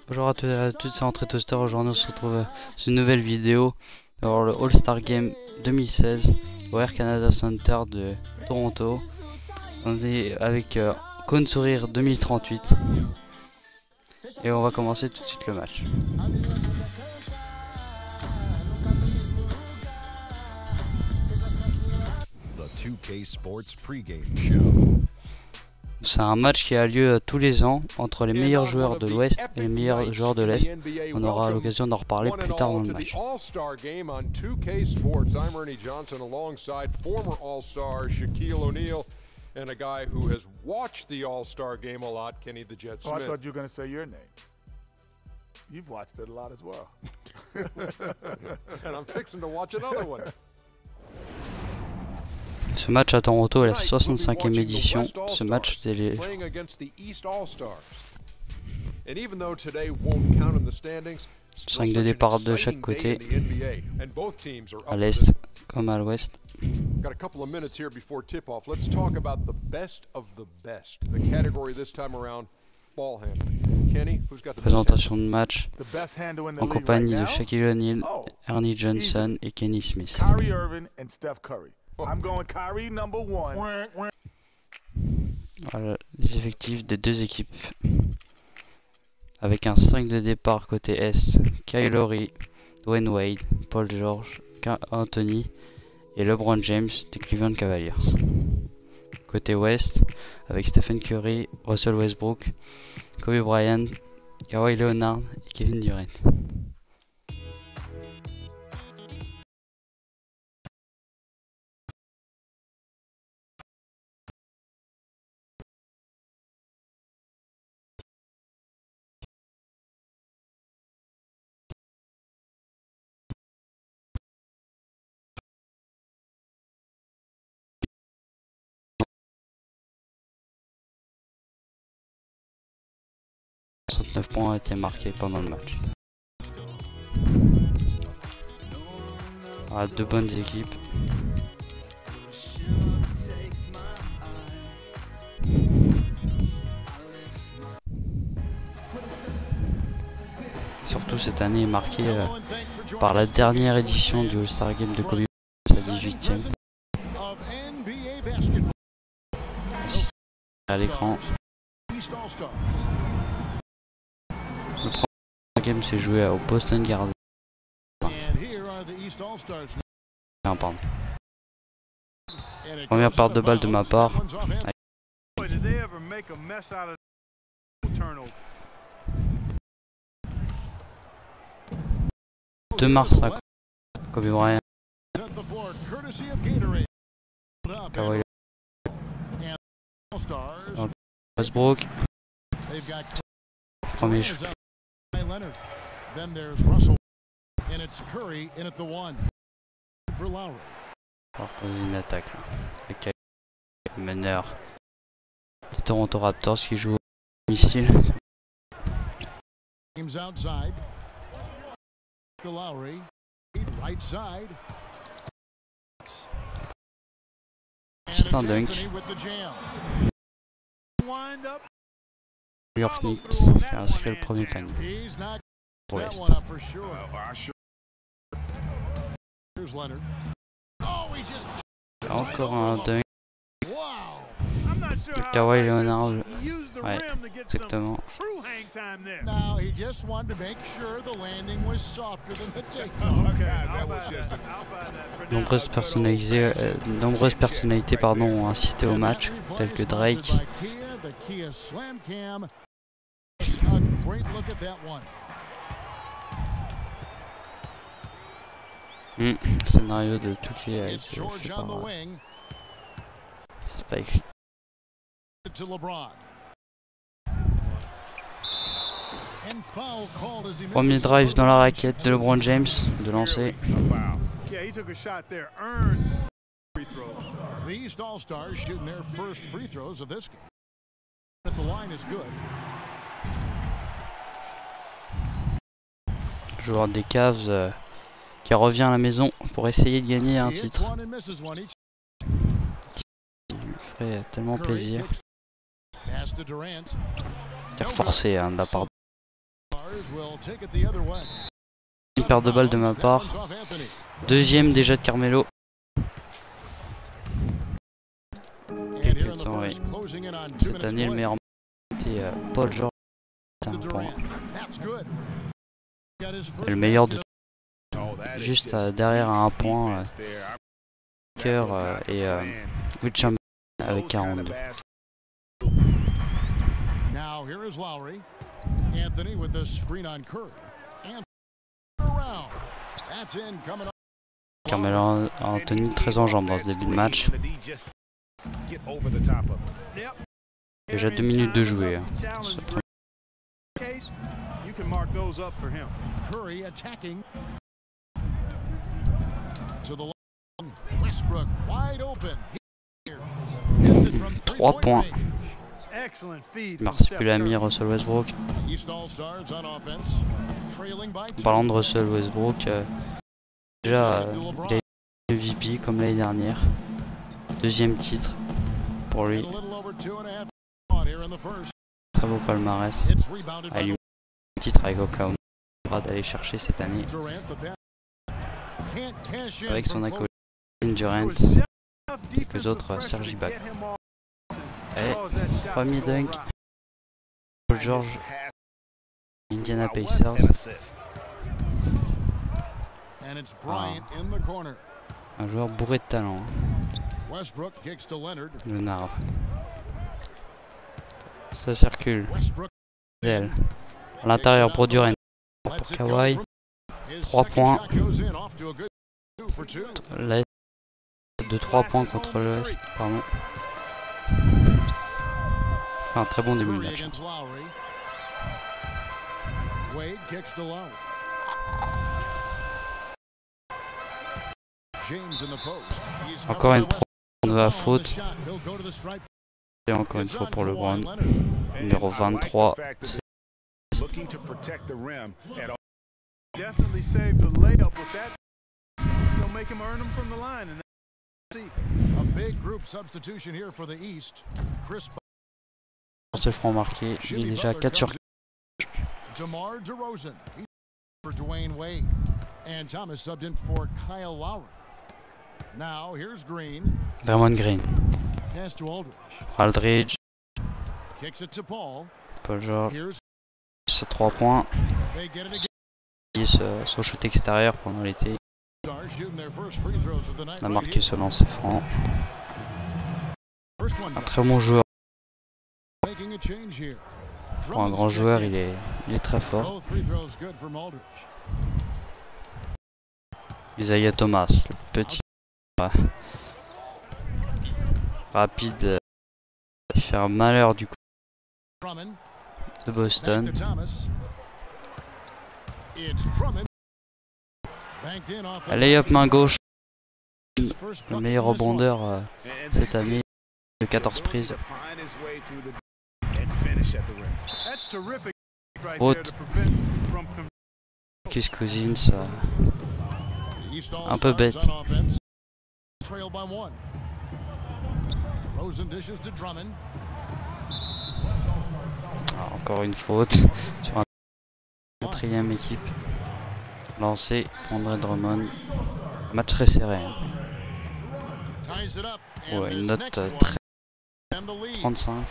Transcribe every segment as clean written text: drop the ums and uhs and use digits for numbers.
Bonjour à tous et à toutes, c'est Entrée Toaster. Aujourd'hui on se retrouve sur une nouvelle vidéo. Alors le All-Star Game 2016 au Air Canada Center de Toronto. On est avec Cône Sourire 2038. Et on va commencer tout de suite le match. C'est un match qui a lieu tous les ans entre les meilleurs joueurs de l'Ouest et les meilleurs joueurs de l'Est. On aura l'occasion d'en reparler plus tard dans le match. And a guy who has watched the All-Star Game a lot, Kenny the Jet Smith. Oh, I thought you were going to say your name. You've watched it a lot as well. And I'm fixing to watch another one. Ce match à Toronto est la 65e édition. Ce match c'est les 5 de départ de chaque côté, à l'Est comme à l'Ouest. Got a couple of minutes here before tip-off. Let's talk about the best of the best. The category this time around, ball handling. Kenny, who's got the présentation de match en compagnie de Shaquille O'Neal, Ernie Johnson et Kenny Smith. Kyrie Irving and Steph Curry. I'm going Kyrie number one. Voilà les effectifs des deux équipes. Avec un 5 de départ côté Est, Kyle Lowry, Dwayne Wade, Paul George, Anthony et LeBron James des Cleveland Cavaliers. Côté Ouest, avec Stephen Curry, Russell Westbrook, Kobe Bryant, Kawhi Leonard et Kevin Durant. Points ont été marqués pendant le match. Deux bonnes équipes. Surtout cette année est marquée par la dernière édition du All-Star Game de Kobe, sa 18e. À l'écran. Le premier game s'est joué au Boston Garden. Pardon. Première part de balle de ma part. 2 mars à Kobe Bryant. Kawhi Westbrook. Premier shoot. Then there's Russell, and it's Curry in at the one for Lowry. On va poser une attaque là. Avec le meneur des Toronto Raptors qui joue au domicile. James outside. To Lowry, right side. C'est un dunk. New York Knicks qui a inscrit le premier panier. Ouest. Encore un dunk. Le Kawhi Leonard. Ouais, exactement. Nombreuses personnalités ont assisté au match, telles que Drake. Scénario de tout a été fait par Spike Lee. Premier drive dans la raquette de LeBron James, de lancer. Joueur des Cavs qui revient à la maison pour essayer de gagner un titre. Il lui ferait tellement plaisir. Tir forcé de la part Une perte de balle de ma part. Deuxième déjà de Carmelo. Quelques temps, oui. Cette année, le meilleur c'était Paul George. Un point. Et le meilleur de juste derrière à un point. Kerr et Will Chamberlain avec 42. Now here is Lowry. Anthony with the screen on Curry. Around. That's in coming. Carmelo Anthony très en jambes dans ce début de match. Déjà 2 minutes de jouer. Curry attacking. To the line. Westbrook wide open. 3 points. Marsupilami, Russell Westbrook. En parlant de Russell Westbrook, déjà il a eu le MVP comme l'année dernière. Deuxième titre pour lui. Très beau palmarès. A eu un titre avec Oklahoma. Il devra d'aller chercher cette année avec son acolyte Durant et quelques autres Serge Ibaka. Et premier dunk. Paul George, Indiana Pacers. Un joueur bourré de talent. Leonard. Ça circule. À l'intérieur pour Durant. Pour Kawhi. 3 points. L'Est de 3 points contre l'Ouest. Pardon. Un très bon début de match. Encore une de la faute. Et encore une fois pour LeBron. Numéro 23. Ce franc marqué, il est déjà à 4 sur 4. DeMar DeRozan for Dwayne Wade and Thomas subbed in for Kyle Lowry. Now here's Green. Draymond Green. Pass to Aldridge. Kicks it to Paul. Paul George. C'est 3 points. Son shoot extérieur pendant l'été. On a marqué ce lancer franc. Un très bon joueur. Pour un grand joueur, il est très fort. Isaiah Thomas, le petit rapide, il fait un malheur du coup de Boston. Layup main gauche, le meilleur rebondeur cette année, de 14 prises. Haute. Kiss Cousins, un peu bête. Alors, encore une faute sur un quatrième équipe. Lancé André Drummond. Match très serré. Ouais, une note très 35.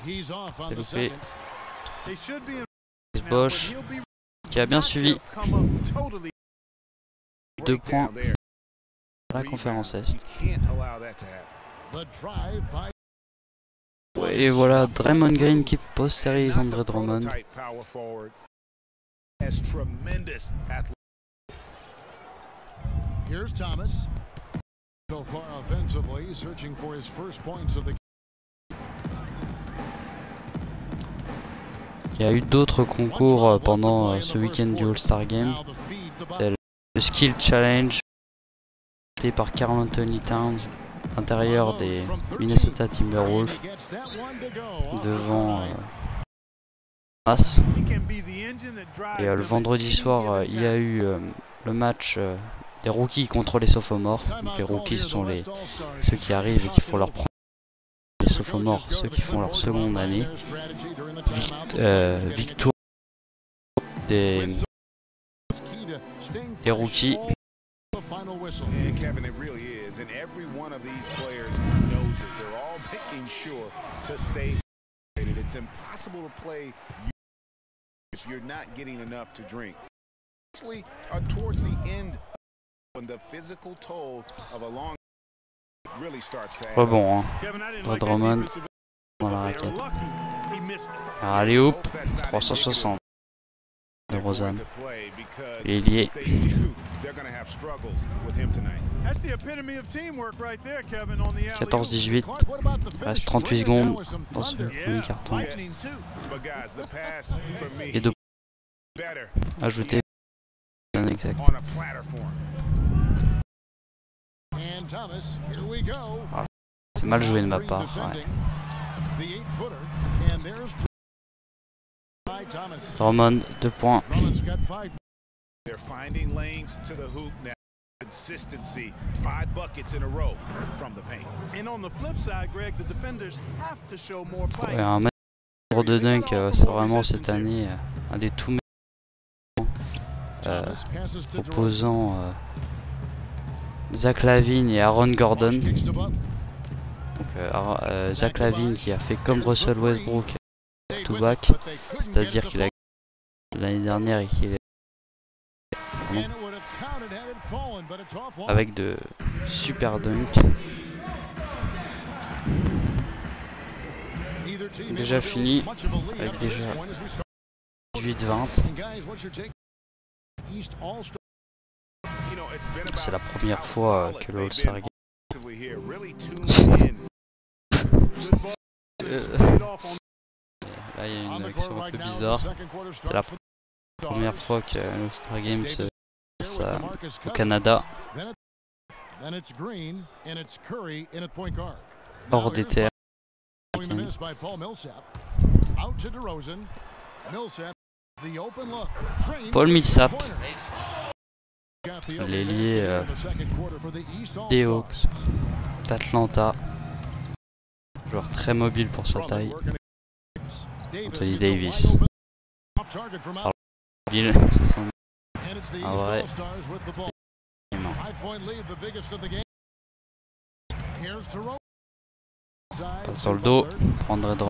C'est loupé. Bosch qui a bien suivi. 2 points à la conférence Est. Ouais, et voilà, Draymond Green qui postérise André Drummond. Here's Thomas. So far offensively, searching for his first points of the game. Il y a eu d'autres concours pendant ce week-end du All-Star Game. Tel le Skill Challenge par Karl Anthony Towns, intérieur des Minnesota Timberwolves, devant Mass. Et le vendredi soir, il y a eu le match des rookies contre les sophomores. Donc, les rookies sont ceux qui arrivent et qui font leur premier saut. sophomores, ceux qui font leur seconde année. Victoire des rookies. And Kevin, it really is, and every one of these players knows it. They're all making sure to stay hydrated. It's impossible to play if you're not getting enough to drink. Especially towards the end, when the physical toll of a long really starts to add Pas bon, hein. Drummond dans la raquette. Allez hop, 360 de Rosanne. Il est lié. 14-18. Il reste 38 secondes dans ce premier carton. Et deux ajoutés. Exact. Ah, c'est mal joué de ma part. Ouais. Drummond, 2 points. They're finding lanes to the hoop now. Consistency, 5 buckets in a row from the paint. And on the flip side, Greg, the defenders have to show more fight. Un mètre de dunk, c'est vraiment cette année un des tout meilleurs opposants Zach LaVine et Aaron Gordon. Donc Zach LaVine qui a fait comme Russell Westbrook back-to-back, c'est-à-dire qu'il a l'année dernière et qu'il est avec de super dunks. Déjà fini avec déjà 18-20. C'est la première fois que le All-Star Game là il y a une action un peu bizarre. C'est la première fois que l'All-Star Game se passe au Canada. Hors des terres. Paul Millsap, l'ailier des Hawks d'Atlanta, joueur très mobile pour sa taille. Anthony Davis, mobile, c'est son un vrai passe sur le dos, prendrait droit.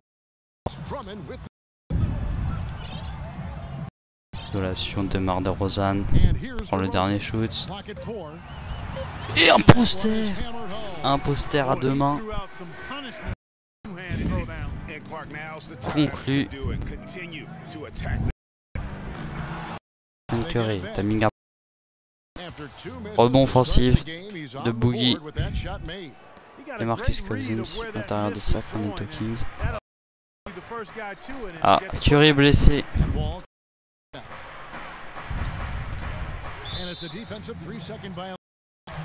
Isolation de Mar de Rosanne, prend le dernier shoot. Et un poster à 2 mains. Conclu. Curry, timing rebond offensif de Boogie et Marcus Cousins à l'intérieur des Sacramento Kings. Ah, Curry blessé.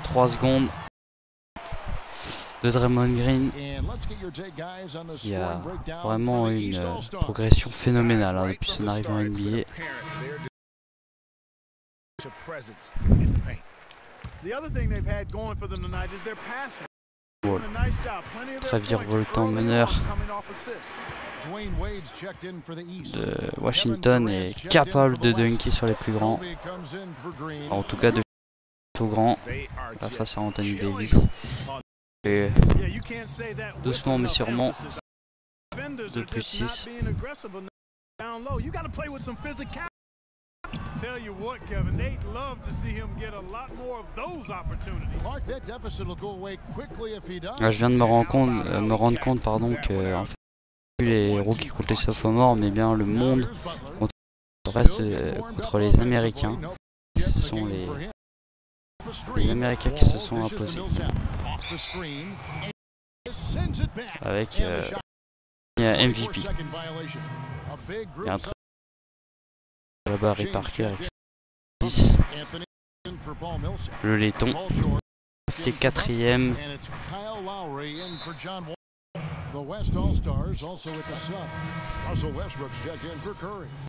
3 secondes de Draymond Green. Il y a vraiment une progression phénoménale hein, depuis son arrivée en NBA. Très virevoltant meneur de Washington est capable de dunker sur les plus grands, en tout cas de tout grand face à Anthony Davis. Et doucement mais sûrement 2+6. Là, je viens de me rendre compte pardon que en fait, les rookies contre les sophomores, mais bien le monde contre les Américains. Ce sont les Américains qui se sont imposés avec MVP. Il y a un très là-bas Ray Parker avec 10. Le laiton qui est 4e. The West All-Stars also with the sub. Russell Westbrook's checked in for Curry.